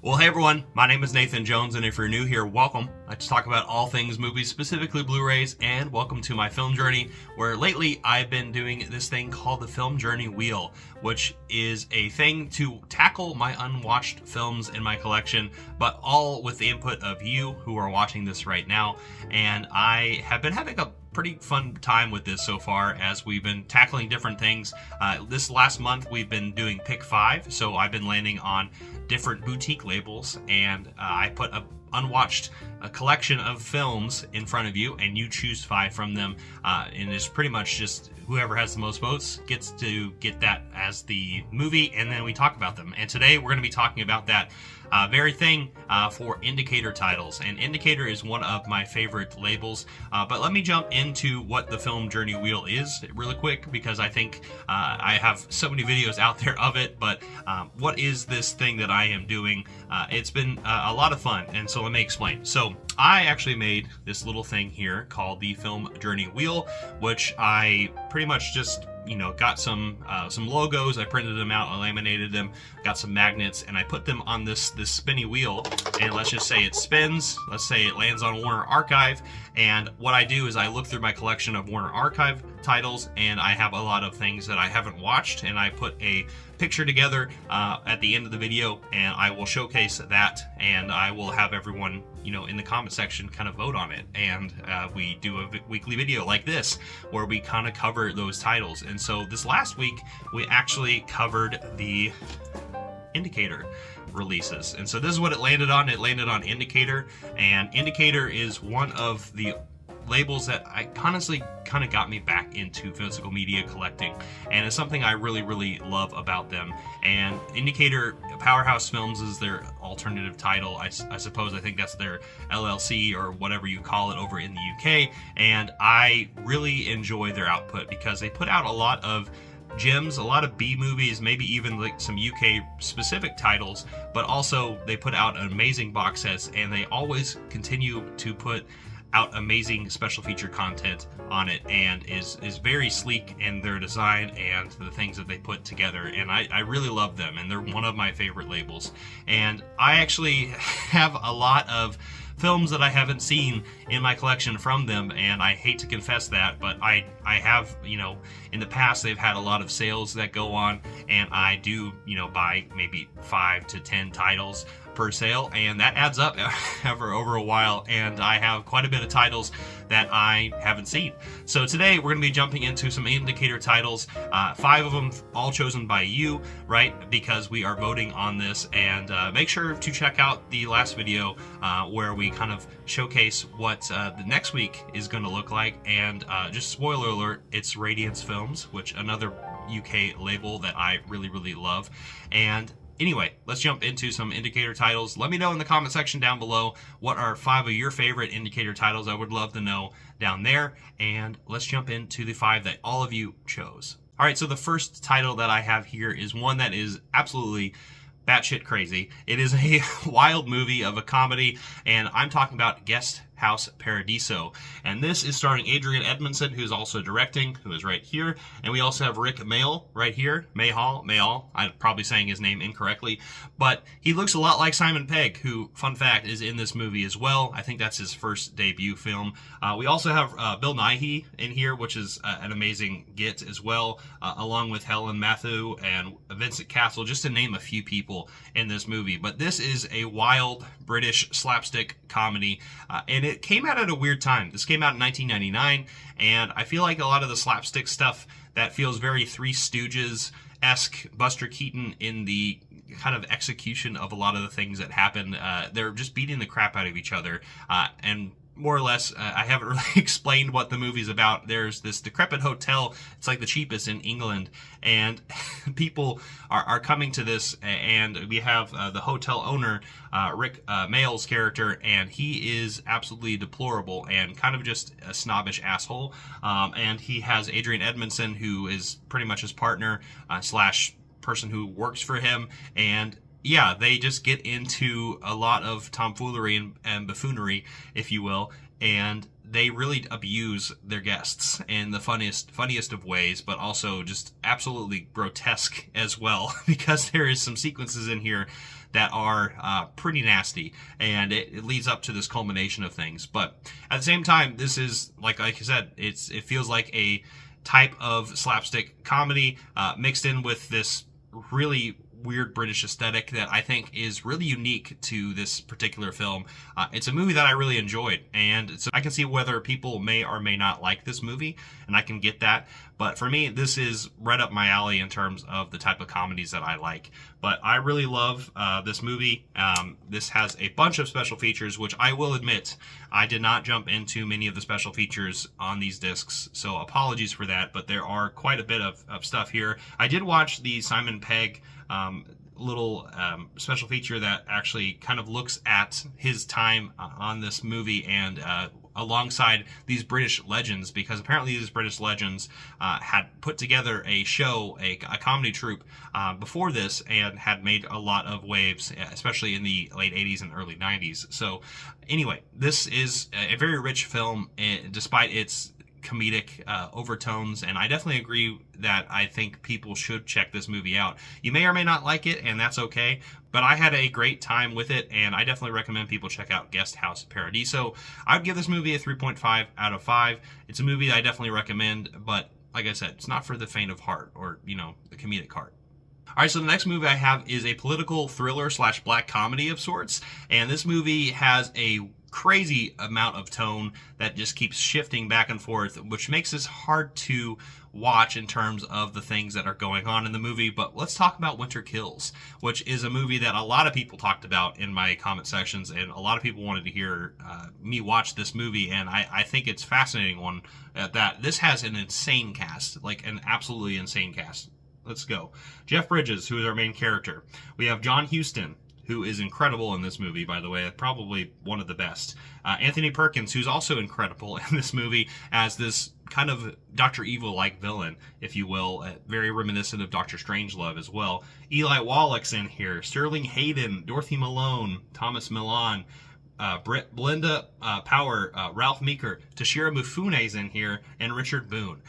Well, hey everyone, my name is Nathan Jones, and if you're new here, welcome. I just talk about all things movies, specifically Blu-rays, and welcome to my film journey, where lately I've been doing this thing called the Film Journey Wheel, which is a thing to tackle my unwatched films in my collection, but all with the input of you who are watching this right now. And I have been having a pretty fun time with this so far as we've been tackling different things. This last month we've been doing pick 5, so I've been landing on different boutique labels, and I put a collection of films in front of you, and you choose 5 from them, and it's pretty much just whoever has the most votes gets to get that as the movie, and then we talk about them. And today we're going to be talking about that very thing for indicator titles, and indicator is one of my favorite labels, but let me jump into what the Film Journey Wheel is really quick, because I think I have so many videos out there of it. But what is this thing that I am doing? It's been a lot of fun, and so let me explain. So I actually made this little thing here called the Film Journey Wheel, which I pretty much just got some logos. I printed them out, I laminated them, got some magnets, and I put them on this spinny wheel. And let's just say it spins. Let's say it lands on Warner Archive. And what I do is I look through my collection of Warner Archive titles, and I have a lot of things that I haven't watched, and I put a picture together at the end of the video, and I will showcase that, and I will have everyone in the comment section kind of vote on it, and we do a weekly video like this where we kind of cover those titles. And so this last week we actually covered the indicator releases, and so this is what it landed on. It landed on indicator, and indicator is one of the labels that I honestly kind of got me back into physical media collecting, and it's something I really love about them. And indicator, Powerhouse Films is their alternative title, I suppose. I think that's their LLC or whatever you call it over in the UK, and I really enjoy their output because they put out a lot of gems, a lot of B movies, maybe even like some UK specific titles, but also they put out amazing box sets, and they always continue to put out amazing special feature content on it, and is very sleek in their design and the things that they put together. And I really love them, and they're one of my favorite labels. And I actually have a lot of films that I haven't seen in my collection from them, and I hate to confess that, but I have, in the past they've had a lot of sales that go on, and I do, buy maybe 5 to 10 titles per sale, and that adds up over a while, and I have quite a bit of titles that I haven't seen. So today we're going to be jumping into some indicator titles, 5 of them all chosen by you, right? Because we are voting on this. And make sure to check out the last video where we kind of showcase what the next week is going to look like. And just spoiler alert, it's Radiance Films, which another UK label that I really love. And anyway, let's jump into some indicator titles. Let me know in the comment section down below what are 5 of your favorite indicator titles. I would love to know down there. And let's jump into the 5 that all of you chose. All right, so the first title that I have here is one that is absolutely batshit crazy. It is a wild movie of a comedy, and I'm talking about Guest House Paradiso. And this is starring Adrian Edmondson, who's also directing, who is right here. And we also have Rick Mayall right here. Mayall. I'm probably saying his name incorrectly. But he looks a lot like Simon Pegg, who, fun fact, is in this movie as well. I think that's his first debut film. We also have Bill Nighy in here, which is an amazing get as well, along with Helen Matthew and Vincent Castle, just to name a few people in this movie. But this is a wild British slapstick comedy, and it came out at a weird time. This came out in 1999, and I feel like a lot of the slapstick stuff that feels very Three Stooges-esque, Buster Keaton in the kind of execution of a lot of the things that happen. They're just beating the crap out of each other, and more or less, I haven't really explained what the movie's about. There's this decrepit hotel. It's like the cheapest in England, and people are coming to this, and we have the hotel owner, Rick Mayall's character, and he is absolutely deplorable and kind of just a snobbish asshole. And he has Adrian Edmondson, who is pretty much his partner slash person who works for him, and yeah, they just get into a lot of tomfoolery and buffoonery, if you will, and they really abuse their guests in the funniest of ways, but also just absolutely grotesque as well, because there is some sequences in here that are pretty nasty, and it leads up to this culmination of things. But at the same time, this is, like I said, it feels like a type of slapstick comedy mixed in with this really weird British aesthetic that I think is really unique to this particular film. It's a movie that I really enjoyed, and so I can see whether people may or may not like this movie, and I can get that. But for me, this is right up my alley in terms of the type of comedies that I like. But I really love this movie. This has a bunch of special features, which I will admit, I did not jump into many of the special features on these discs, so apologies for that, but there are quite a bit of stuff here. I did watch the Simon Pegg little special feature that actually kind of looks at his time on this movie and alongside these British legends, because apparently these British legends had put together a show, a comedy troupe before this, and had made a lot of waves, especially in the late 80s and early 90s. So anyway, this is a very rich film, despite its comedic overtones, and I definitely agree that I think people should check this movie out. You may or may not like it, and that's okay, but I had a great time with it, and I definitely recommend people check out Guest House Paradiso. I would give this movie a 3.5 out of 5. It's a movie that I definitely recommend, but like I said, it's not for the faint of heart, or, you know, the comedic heart. Alright, so the next movie I have is a political thriller / black comedy of sorts, and this movie has a crazy amount of tone that just keeps shifting back and forth, which makes this hard to watch in terms of the things that are going on in the movie. But let's talk about Winter Kills, which is a movie that a lot of people talked about in my comment sections, and a lot of people wanted to hear me watch this movie, and I think it's a fascinating one at that. This has an insane cast, like an absolutely insane cast. Let's go. Jeff Bridges, who is our main character. We have John Huston, who is incredible in this movie, by the way, probably one of the best. Anthony Perkins, who's also incredible in this movie as this kind of Dr. Evil-like villain, if you will, very reminiscent of Dr. Strangelove as well. Eli Wallach's in here, Sterling Hayden, Dorothy Malone, Thomas Milan, Belinda Power, Ralph Meeker, Toshiro Mifune's in here, and Richard Boone.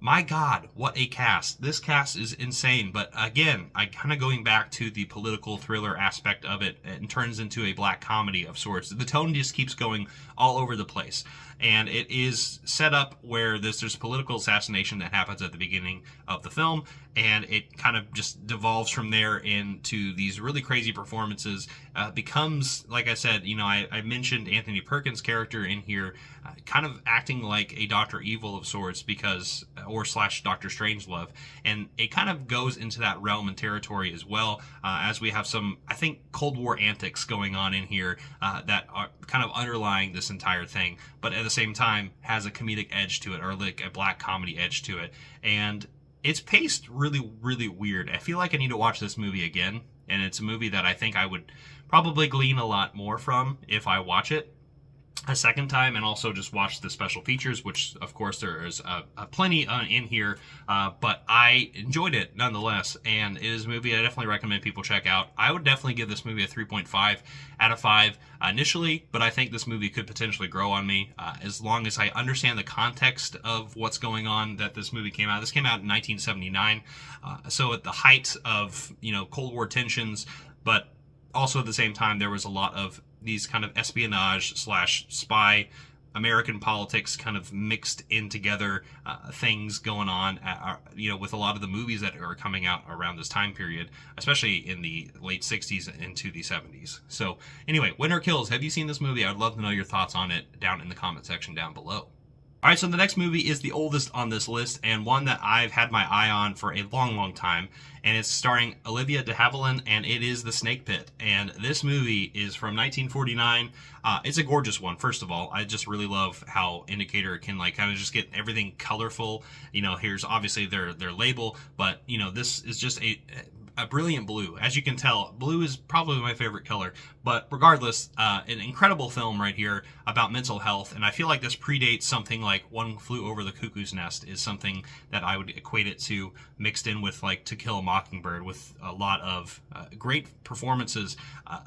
My God, what a cast. This cast is insane. But again, I kind of going back to the political thriller aspect of it, it turns into a black comedy of sorts. The tone just keeps going all over the place. And it is set up where there's political assassination that happens at the beginning of the film, and it kind of just devolves from there into these really crazy performances. Becomes, like I said, you know, I mentioned Anthony Perkins' character in here, kind of acting like a Dr. Evil of sorts, because, or / Dr. Strangelove, and it kind of goes into that realm and territory as well, as we have some, I think, Cold War antics going on in here that are kind of underlying this entire thing, but at the same time has a comedic edge to it, or like a black comedy edge to it, and it's paced really, really weird. I feel like I need to watch this movie again, and it's a movie that I think I would probably glean a lot more from if I watch it a second time, and also just watch the special features, which of course there is plenty in here, but I enjoyed it nonetheless, and it is a movie I definitely recommend people check out. I would definitely give this movie a 3.5 out of 5 initially, but I think this movie could potentially grow on me as long as I understand the context of what's going on that this movie came out. This came out in 1979, so at the height of, you know, Cold War tensions, but also at the same time there was a lot of these kind of espionage / spy American politics kind of mixed in together things going on, you know, with a lot of the movies that are coming out around this time period, especially in the late 60s into the 70s. So anyway, Winter Kills, have you seen this movie? I'd love to know your thoughts on it down in the comment section down below. Alright, so the next movie is the oldest on this list, and one that I've had my eye on for a long, long time, and it's starring Olivia de Havilland, and it is The Snake Pit. And this movie is from 1949. It's a gorgeous one, first of all. I just really love how Indicator can, like, kind of just get everything colorful. You know, here's obviously their label, but, you know, this is just a brilliant blue. As you can tell, blue is probably my favorite color, but regardless, an incredible film right here about mental health, and I feel like this predates something like One Flew Over the Cuckoo's Nest is something that I would equate it to, mixed in with like To Kill a Mockingbird, with a lot of great performances,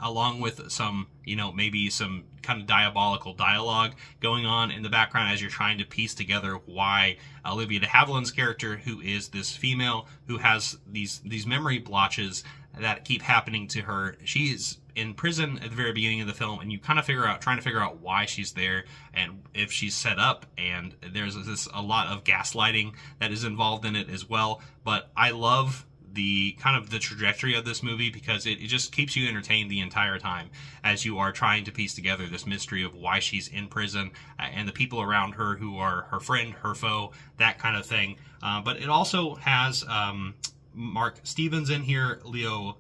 along with some, you know, maybe some kind of diabolical dialogue going on in the background as you're trying to piece together why Olivia de Havilland's character, who is this female who has these memory blotches that keep happening to her. She's in prison at the very beginning of the film, and you kind of trying to figure out why she's there and if she's set up, and there's a lot of gaslighting that is involved in it as well. But I love the kind of the trajectory of this movie because it just keeps you entertained the entire time as you are trying to piece together this mystery of why she's in prison, and the people around her who are her friend, her foe, that kind of thing. But it also has Mark Stevens in here, Leo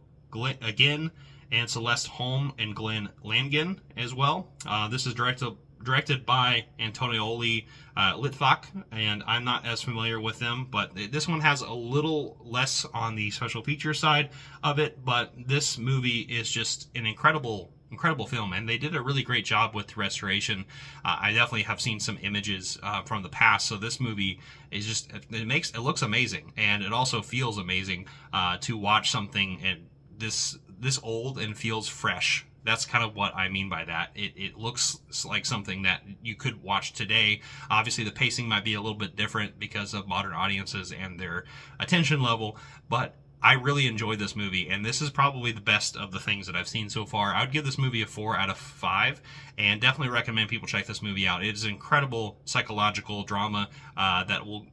again, and Celeste Holm and Glenn Langan as well. This is directed by Antonioli Litvak, and I'm not as familiar with them, but this one has a little less on the special feature side of it, but this movie is just an incredible film, and they did a really great job with restoration. I definitely have seen some images from the past, so this movie is just, it looks amazing, and it also feels amazing to watch something and this old and feels fresh. That's kind of what I mean by that. It looks like something that you could watch today. Obviously, the pacing might be a little bit different because of modern audiences and their attention level, but I really enjoyed this movie, and this is probably the best of the things that I've seen so far. I would give this movie a 4 out of 5, and definitely recommend people check this movie out. It is an incredible psychological drama that will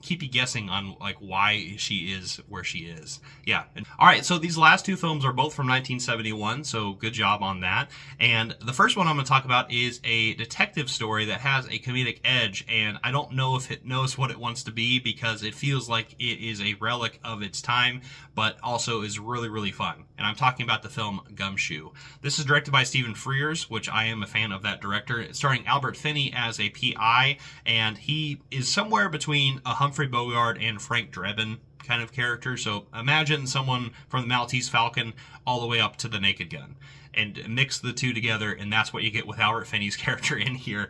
keep you guessing on like why she is where she is. Yeah. All right, so these last two films are both from 1971, so good job on that. And the first one I'm going to talk about is a detective story that has a comedic edge, and I don't know if it knows what it wants to be because it feels like it is a relic of its time, but also is really, really fun. And I'm talking about the film Gumshoe. This is directed by Stephen Frears, which I am a fan of that director. It's starring Albert Finney as a PI, and he is somewhere between a Humphrey Bogart and Frank Drebin kind of character. So imagine someone from the Maltese Falcon all the way up to the Naked Gun, and mix the two together, and that's what you get with Albert Finney's character in here.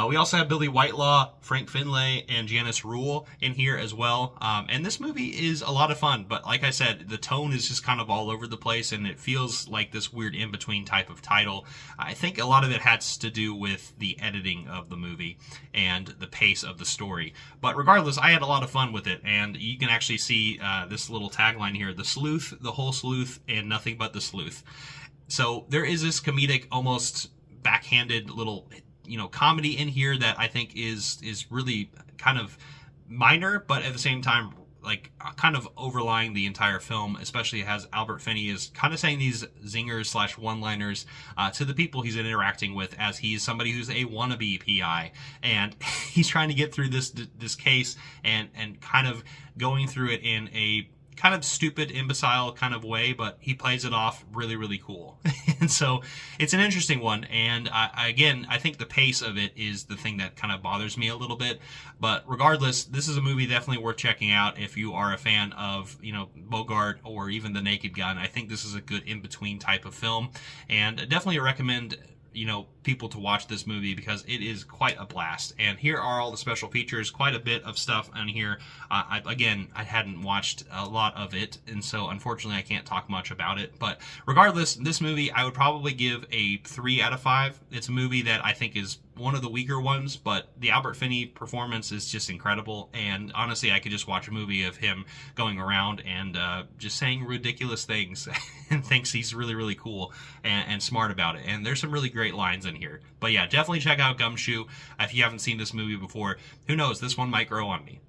We also have Billy Whitelaw, Frank Finlay, and Janice Rule in here as well. And this movie is a lot of fun, but like I said, the tone is just kind of all over the place, and it feels like this weird in-between type of title. I think a lot of it has to do with the editing of the movie and the pace of the story. But regardless, I had a lot of fun with it, and you can actually see this little tagline here: the sleuth, the whole sleuth, and nothing but the sleuth. So there is this comedic, almost backhanded little, comedy in here that I think is really kind of minor, but at the same time, like kind of overlying the entire film, especially as Albert Finney is kind of saying these zingers / one-liners to the people he's interacting with, as he's somebody who's a wannabe PI, and he's trying to get through this case and kind of going through it in a kind of stupid, imbecile kind of way, but he plays it off really, really cool. And so it's an interesting one. And I think the pace of it is the thing that kind of bothers me a little bit. But regardless, this is a movie definitely worth checking out if you are a fan of, Bogart or even The Naked Gun. I think this is a good in-between type of film, and definitely recommend people to watch this movie because it is quite a blast. And here are all the special features, quite a bit of stuff on here. I hadn't watched a lot of it, and so unfortunately I can't talk much about it. But regardless, this movie I would probably give a 3 out of 5. It's a movie that I think is one of the weaker ones, but the Albert Finney performance is just incredible, and honestly I could just watch a movie of him going around and just saying ridiculous things and thinks he's really, really cool and smart about it. And there's some really great lines in here. But yeah, definitely check out Gumshoe if you haven't seen this movie before. Who knows, this one might grow on me.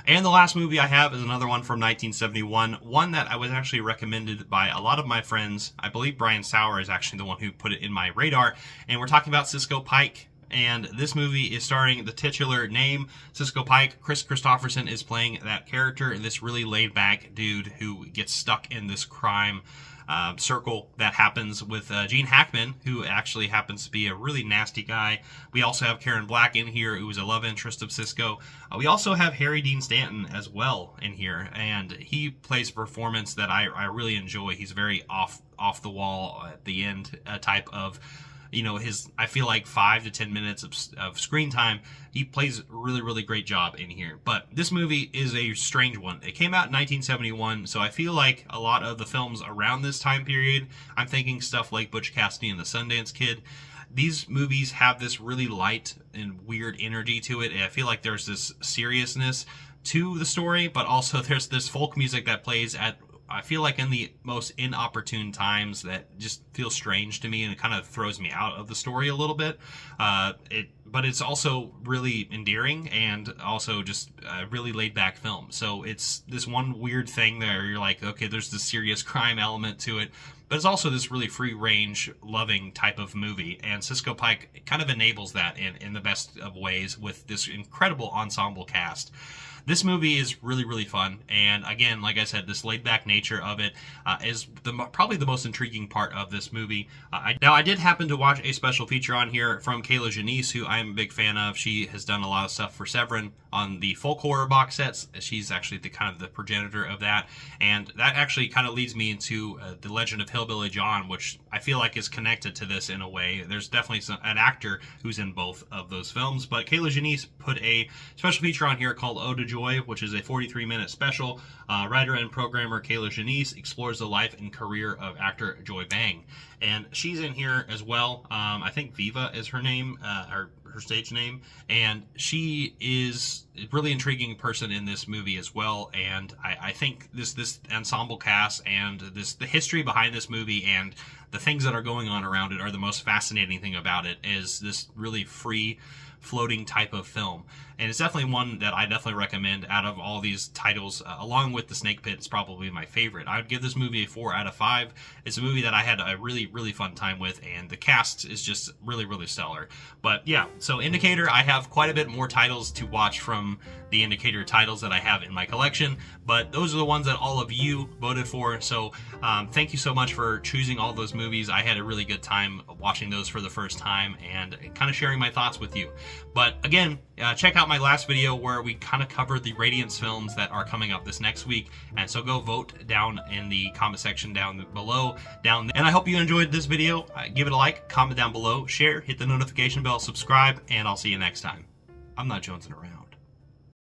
And the last movie I have is another one from 1971, one that I was actually recommended by a lot of my friends. I believe Brian Sauer is actually the one who put it in my radar, and we're talking about Cisco Pike. And this movie is starring the titular name, Cisco Pike. Chris Christopherson is playing that character, this really laid-back dude who gets stuck in this crime circle that happens with Gene Hackman, who actually happens to be a really nasty guy. We also have Karen Black in here, who is a love interest of Cisco. We also have Harry Dean Stanton as well in here, and he plays a performance that I really enjoy. He's very off the wall at the end type of, I feel like 5 to 10 minutes of screen time. He plays a really, really great job in here. But this movie is a strange one. It came out in 1971, so I feel like a lot of the films around this time period, I'm thinking stuff like Butch Cassidy and the Sundance Kid, these movies have this really light and weird energy to it. And I feel like there's this seriousness to the story, but also there's this folk music that plays at I feel like in the most inopportune times that just feels strange to me, and it kind of throws me out of the story a little bit. But it's also really endearing and also just a really laid back film. So it's this one weird thing there. You're like, okay, there's this serious crime element to it, but it's also this really free range, loving type of movie. And Cisco Pike kind of enables that in the best of ways with this incredible ensemble cast. This movie is really, really fun, and again, like I said, this laid-back nature of it is probably the most intriguing part of this movie. Now, I did happen to watch a special feature on here from Kayla Janice, who I'm a big fan of. She has done a lot of stuff for Severin on the folk horror box sets. She's actually the kind of the progenitor of that, and that actually kind of leads me into The Legend of Hillbilly John, which I feel like is connected to this in a way. There's definitely an actor who's in both of those films, but Kayla Janice put a special feature on here called Ode to Joy, which is a 43-minute special. Writer and programmer Kayla Janice explores the life and career of actor Joy Bang, and she's in here as well. I think Viva is her name, or her stage name, and she is a really intriguing person in this movie as well. And I think this ensemble cast and the history behind this movie and the things that are going on around it are the most fascinating thing about it. Is this really free floating type of film, and it's definitely one that I definitely recommend out of all these titles. Along with The Snake Pit, it's probably my favorite. I would give this movie a 4 out of 5. It's a movie that I had a really, really fun time with, and the cast is just really, really stellar. But yeah, so Indicator, I have quite a bit more titles to watch from the Indicator titles that I have in my collection, but those are the ones that all of you voted for. So thank you so much for choosing all those movies. I had a really good time watching those for the first time and kind of sharing my thoughts with you. But again, check out my last video where we kind of covered the Radiance films that are coming up this next week, and so go vote down in the comment section down below. And I hope you enjoyed this video. Give it a like, comment down below, share, hit the notification bell, subscribe, and I'll see you next time. I'm not jonesing around.